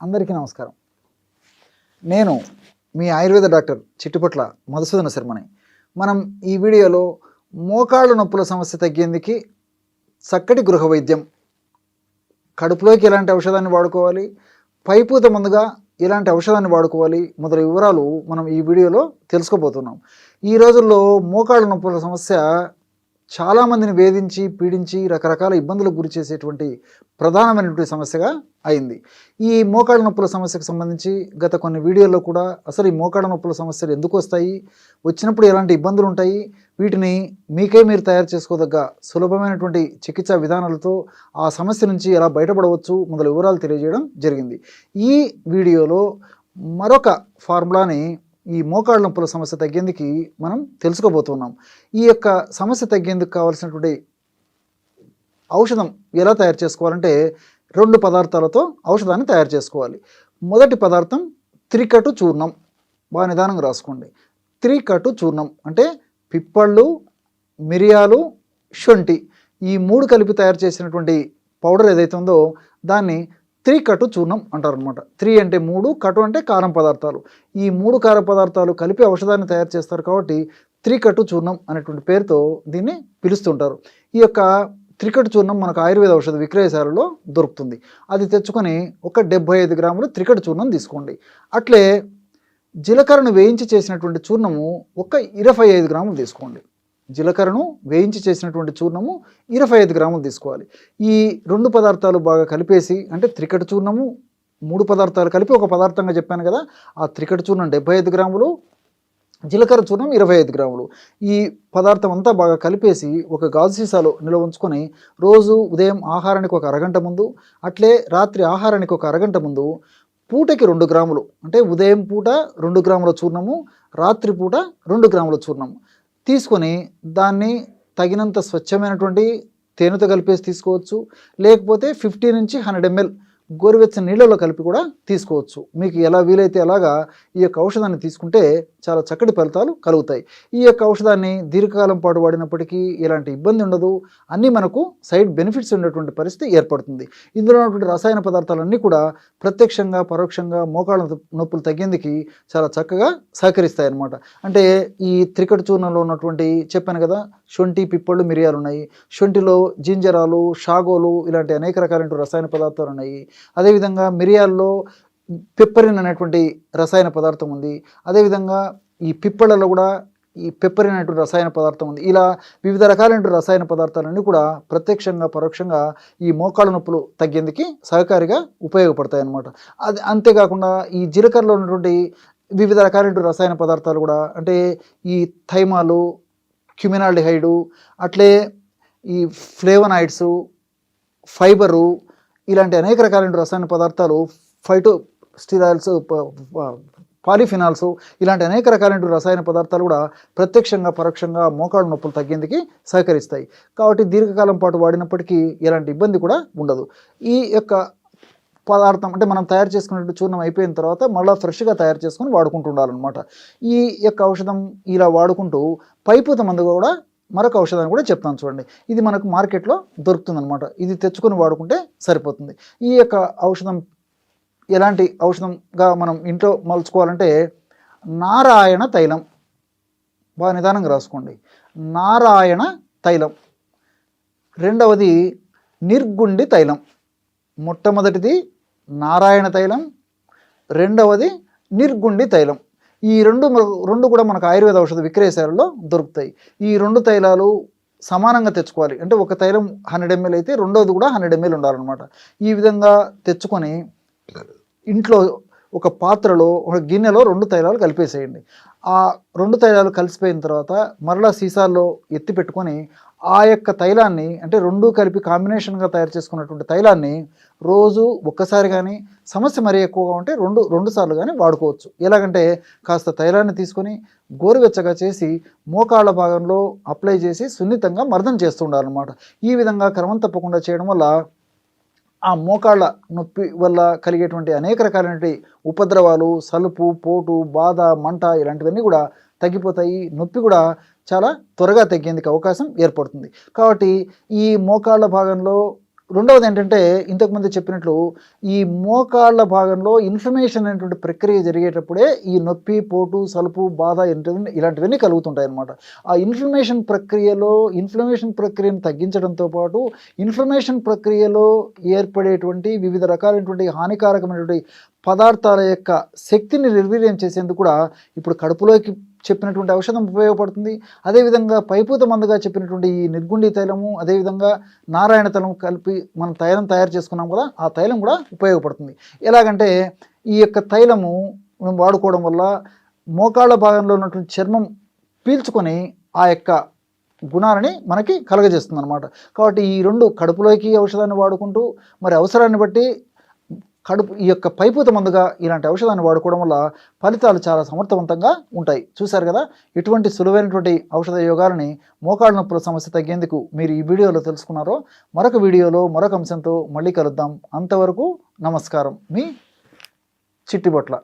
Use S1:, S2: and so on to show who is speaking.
S1: అందరికీ నమస్కారం. నేను మీ ఆయుర్వేద డాక్టర్ చిట్టుపట్ల మధుసూదన శర్మని. మనం ఈ వీడియోలో మోకాళ్ళ నొప్పుల సమస్య తగ్గేందుకు చక్కటి గృహ వైద్యం, కడుపులోకి ఎలాంటి ఔషధాన్ని వాడుకోవాలి, పైపూత ముందుగా ఎలాంటి ఔషధాన్ని వాడుకోవాలి మొదలైన వివరాలు మనం ఈ వీడియోలో తెలుసుకోబోతున్నాం. ఈ రోజుల్లో మోకాళ్ళ నొప్పుల సమస్య చాలామందిని వేధించి పీడించి రకరకాల ఇబ్బందులకు గురి చేసేటువంటి ప్రధానమైనటువంటి సమస్యగా అయింది. ఈ మోకాళ్ళ నొప్పుల సమస్యకు సంబంధించి గత కొన్ని వీడియోల్లో కూడా అసలు ఈ మోకాళ్ళ నొప్పుల సమస్యలు ఎందుకు వస్తాయి, వచ్చినప్పుడు ఎలాంటి ఇబ్బందులు ఉంటాయి, వీటిని మీకే మీరు తయారు చేసుకోదగ్గ సులభమైనటువంటి చికిత్సా విధానాలతో ఆ సమస్య నుంచి ఎలా బయటపడవచ్చు మొదలు వివరాలు తెలియజేయడం జరిగింది. ఈ వీడియోలో మరొక ఫార్ములాని ఈ మోకాళ్ళ నొప్పుల సమస్య తగ్గేందుకు మనం తెలుసుకోబోతున్నాం. ఈ యొక్క సమస్య తగ్గేందుకు కావాల్సినటువంటి ఔషధం ఎలా తయారు చేసుకోవాలంటే 2 పదార్థాలతో ఔషధాన్ని తయారు చేసుకోవాలి. మొదటి పదార్థం త్రికటు చూర్ణం. బాగా నిదానంగా రాసుకోండి. త్రికటు చూర్ణం అంటే పిప్పళ్ళు, మిరియాలు, శొంఠి ఈ 3 కలిపి తయారు చేసినటువంటి పౌడర్ ఏదైతే ఉందో దాన్ని త్రికటు చూర్ణం అంటారనమాట. 3 అంటే 3, కటు అంటే కారం పదార్థాలు. ఈ 3 కార పదార్థాలు కలిపి ఔషధాన్ని తయారు చేస్తారు కాబట్టి త్రికటు చూర్ణం అనేటువంటి పేరుతో దీన్ని పిలుస్తుంటారు. ఈ యొక్క త్రికటు చూర్ణం మనకు ఆయుర్వేద ఔషధ విక్రయశాలలో దొరుకుతుంది. అది తెచ్చుకొని ఒక 75 గ్రాములు త్రికటు చూర్ణం తీసుకోండి. అట్లే జీలకర్రను వేయించి చేసినటువంటి చూర్ణము ఒక 25 గ్రాములు తీసుకోండి. జీలకర్రను వేయించి చేసినటువంటి చూర్ణము 25 గ్రాములు తీసుకోవాలి. ఈ 2 పదార్థాలు బాగా కలిపేసి, అంటే త్రికటు చూర్ణము 3 పదార్థాలు కలిపి ఒక పదార్థంగా చెప్పాను కదా, ఆ త్రికటు చూర్ణం 75 గ్రాములు, జీలకర్ర చూర్ణం 25 గ్రాములు. ఈ పదార్థం అంతా బాగా కలిపేసి ఒక గాజు సీసాలో నిల్వ ఉంచుకొని రోజు ఉదయం ఆహారానికి ఒక అరగంట ముందు, అట్లే రాత్రి ఆహారానికి ఒక అరగంట ముందు పూటకి 2 గ్రాములు, అంటే ఉదయం పూట 2 గ్రాముల చూర్ణము, రాత్రి పూట 2 గ్రాముల చూర్ణము తీసుకొని దాన్ని తగినంత స్వచ్ఛమైనటువంటి తేనెతో కలిపేసి తీసుకోవచ్చు. లేకపోతే 50 నుంచి 100 ml గోరువెచ్చని నీళ్ళలో కలిపి కూడా తీసుకోవచ్చు. మీకు ఎలా వీలైతే అలాగా ఈ యొక్క ఔషధాన్ని తీసుకుంటే చాలా చక్కటి ఫలితాలు కలుగుతాయి. ఈ యొక్క ఔషధాన్ని దీర్ఘకాలం పాటు వాడినప్పటికీ ఎలాంటి ఇబ్బంది ఉండదు. అన్నీ మనకు సైడ్ బెనిఫిట్స్ ఉండేటువంటి పరిస్థితి ఏర్పడుతుంది. ఇందులో ఉన్నటువంటి రసాయన పదార్థాలన్నీ కూడా ప్రత్యక్షంగా పరోక్షంగా మోకాళ్ళ నొప్పులు తగ్గేందుకు చాలా చక్కగా సహకరిస్తాయి అన్నమాట. అంటే ఈ త్రికటు చూర్ణంలో ఉన్నటువంటి చెప్పాను కదా, శొంఠి, పిప్పళ్ళు, మిరియాలు ఉన్నాయి. శొంఠిలో జింజరాలు, షాగోలు ఇలాంటి అనేక రకాలైన రసాయన పదార్థాలు ఉన్నాయి. అదేవిధంగా మిరియాల్లో పెప్పరిన్ అనేటువంటి రసాయన పదార్థం ఉంది. అదేవిధంగా ఈ పిప్పళ్ళలో కూడా ఈ పెప్పరిన్ అనేటువంటి రసాయన పదార్థం ఉంది. ఇలా వివిధ రకాలైన రసాయన పదార్థాలన్నీ కూడా ప్రత్యక్షంగా పరోక్షంగా ఈ మోకాళ్ళ నొప్పులు తగ్గేందుకు సహకారిగా ఉపయోగపడతాయి అన్నమాట. అది అంతేకాకుండా ఈ జీలకర్రలో ఉన్నటువంటి వివిధ రకాలైన రసాయన పదార్థాలు కూడా, అంటే ఈ థైమాలు, క్యుమినాల్డిహైడు, అట్లే ఈ ఫ్లేవనాయిడ్స్, ఫైబరు ఇలాంటి అనేక రకాలైన రసాయన పదార్థాలు, ఫైటోస్టిరాయిడ్స్, పాలిఫినాల్స్ ఇలాంటి అనేక రకాలైన రసాయన పదార్థాలు కూడా ప్రత్యక్షంగా పరోక్షంగా మోకాళ్ళ నొప్పులు తగ్గేందుకు సహకరిస్తాయి. కాబట్టి దీర్ఘకాలం పాటు వాడినప్పటికీ ఎలాంటి ఇబ్బంది కూడా ఉండదు. ఈ యొక్క పదార్థం అంటే మనం తయారు చేసుకున్నట్టు చూర్ణం అయిపోయిన తర్వాత మళ్ళీ ఫ్రెష్గా తయారు చేసుకొని వాడుకుంటూ ఉండాలన్నమాట. ఈ యొక్క ఔషధం ఇలా వాడుకుంటూ పైపూత మందుగా కూడా మరొక ఔషధాన్ని కూడా చెప్తాను చూడండి. ఇది మనకు మార్కెట్లో దొరుకుతుందన్నమాట. ఇది తెచ్చుకొని వాడుకుంటే సరిపోతుంది. ఈ యొక్క ఔషధం ఎలాంటి ఔషధంగా మనం ఇంట్లో మలుచుకోవాలంటే నారాయణ తైలం. బాగా నిదానంగా రాసుకోండి. నారాయణ తైలం. రెండవది నిర్గుండి తైలం. మొట్టమొదటిది నారాయణ తైలం, రెండవది నిర్గుండి తైలం. ఈ రెండు కూడా మనకు ఆయుర్వేద ఔషధ విక్రయశాలలో దొరుకుతాయి. ఈ 2 తైలాలు సమానంగా తెచ్చుకోవాలి. అంటే ఒక తైలం 100 ml అయితే రెండోది కూడా 100 ml ఉండాలన్నమాట. ఈ విధంగా తెచ్చుకొని ఇంట్లో ఒక పాత్రలో, ఒక గిన్నెలో 2 తైలాలు కలిపేసేయండి. ఆ 2 తైలాలు కలిసిపోయిన తర్వాత మరలా సీసాల్లో ఎత్తి పెట్టుకొని ఆ యొక్క తైలాన్ని, అంటే 2 కలిపి కాంబినేషన్గా తయారు చేసుకున్నటువంటి తైలాన్ని రోజు ఒక్కసారి కానీ, సమస్య మరీ ఎక్కువగా ఉంటే 2 సార్లు కానీ వాడుకోవచ్చు. ఎలాగంటే కాస్త తైలాన్ని తీసుకొని గోరువెచ్చగా చేసి మోకాళ్ళ భాగంలో అప్లై చేసి సున్నితంగా మర్దన చేస్తూ ఉండాలన్నమాట. ఈ విధంగా క్రమం తప్పకుండా చేయడం వల్ల ఆ మోకాళ్ళ నొప్పి వల్ల కలిగేటువంటి అనేక రకాలైనటువంటి ఉపద్రవాలు, సలుపు, పోటు, బాధ, మంట ఇలాంటివన్నీ కూడా తగ్గిపోతాయి, నొప్పి కూడా చాలా త్వరగా తగ్గేందుకు అవకాశం ఏర్పడుతుంది. కాబట్టి ఈ మోకాళ్ళ భాగంలో రెండవది ఏంటంటే, ఇంతకుముందు చెప్పినట్లు ఈ మోకాళ్ళ భాగంలో ఇన్ఫ్లమేషన్ అనేటువంటి ప్రక్రియ జరిగేటప్పుడే ఈ నొప్పి, పోటు, సలుపు, బాధ ఇలాంటివన్నీ కలుగుతుంటాయి అన్నమాట. ఆ ఇన్ఫ్లమేషన్ ప్రక్రియను తగ్గించడంతో పాటు ఇన్ఫ్లమేషన్ ప్రక్రియలో ఏర్పడేటువంటి వివిధ రకాలైనటువంటి హానికారకమైనటువంటి పదార్థాల యొక్క శక్తిని నిర్వీర్యం చేసేందుకు కూడా ఇప్పుడు కడుపులోకి చెప్పినటువంటి ఔషధం ఉపయోగపడుతుంది. అదేవిధంగా పైపూత మందుగా చెప్పినటువంటి ఈ నిర్గుండి తైలము, అదేవిధంగా నారాయణ తైలం కలిపి మనం తైలం తయారు చేసుకున్నాం కదా, ఆ తైలం కూడా ఉపయోగపడుతుంది. ఎలాగంటే ఈ యొక్క తైలము మనం వాడుకోవడం వల్ల మోకాళ్ళ భాగంలో ఉన్నటువంటి చర్మం పీల్చుకొని ఆ యొక్క గుణాలని మనకి కలగజేస్తుంది అనమాట. కాబట్టి ఈ రెండు కడుపులోకి ఔషధాన్ని వాడుకుంటూ మరి అవసరాన్ని బట్టి ఈ యొక్క పైపూత మందుగా ఇలాంటి ఔషధాన్ని వాడుకోవడం వల్ల ఫలితాలు చాలా సమర్థవంతంగా ఉంటాయి. చూశారు కదా, ఇటువంటి సులువైనటువంటి ఔషధ యోగాలని మోకాళ్ళ నొప్పుల సమస్య తగ్గేందుకు మీరు ఈ వీడియోలో తెలుసుకున్నారో. మరొక వీడియోలో మరొక అంశంతో మళ్ళీ కలుద్దాం. అంతవరకు నమస్కారం. మీ చిట్టిబొట్ల.